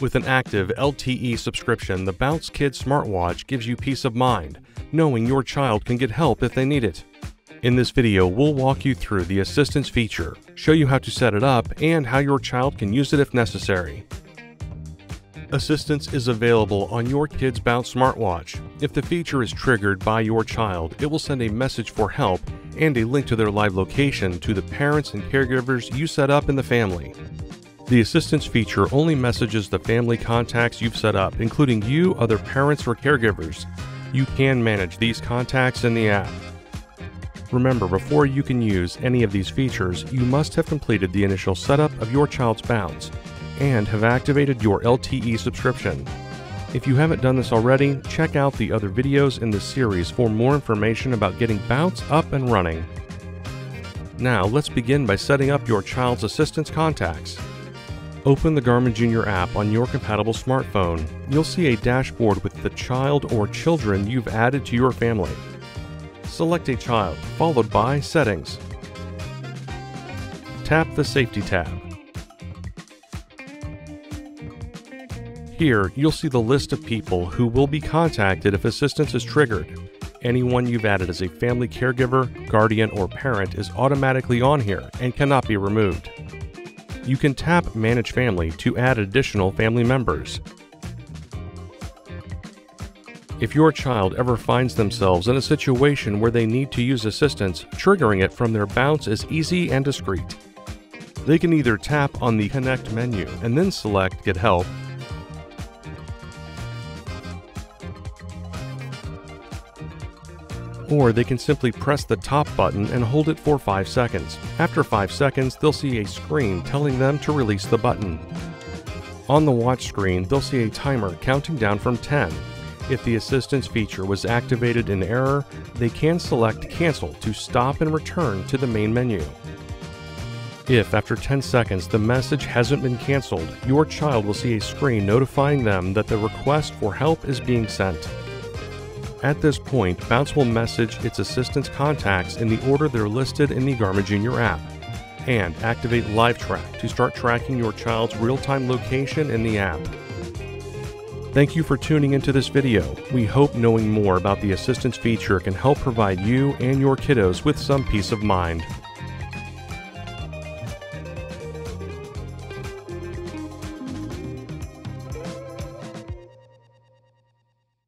With an active LTE subscription, the Bounce Kids smartwatch gives you peace of mind, knowing your child can get help if they need it. In this video, we'll walk you through the assistance feature, show you how to set it up, and how your child can use it if necessary. Assistance is available on your kid's Bounce smartwatch. If the feature is triggered by your child, it will send a message for help and a link to their live location to the parents and caregivers you set up in the family. The assistance feature only messages the family contacts you've set up, including you, other parents, or caregivers. You can manage these contacts in the app. Remember, before you can use any of these features, you must have completed the initial setup of your child's Bounce and have activated your LTE subscription. If you haven't done this already, check out the other videos in this series for more information about getting Bounce up and running. Now, let's begin by setting up your child's assistance contacts. Open the Garmin Jr. app on your compatible smartphone. You'll see a dashboard with the child or children you've added to your family. Select a child, followed by Settings. Tap the Safety tab. Here, you'll see the list of people who will be contacted if assistance is triggered. Anyone you've added as a family caregiver, guardian, or parent is automatically on here and cannot be removed. You can tap Manage Family to add additional family members. If your child ever finds themselves in a situation where they need to use assistance, triggering it from their Bounce is easy and discreet. They can either tap on the Connect menu and then select Get Help, or they can simply press the top button and hold it for 5 seconds. After 5 seconds, they'll see a screen telling them to release the button. On the watch screen, they'll see a timer counting down from 10. If the assistance feature was activated in error, they can select Cancel to stop and return to the main menu. If after 10 seconds the message hasn't been canceled, your child will see a screen notifying them that the request for help is being sent. At this point, Bounce will message its assistance contacts in the order they're listed in the Garmin Jr. app, and activate Live Track to start tracking your child's real-time location in the app. Thank you for tuning into this video. We hope knowing more about the assistance feature can help provide you and your kiddos with some peace of mind.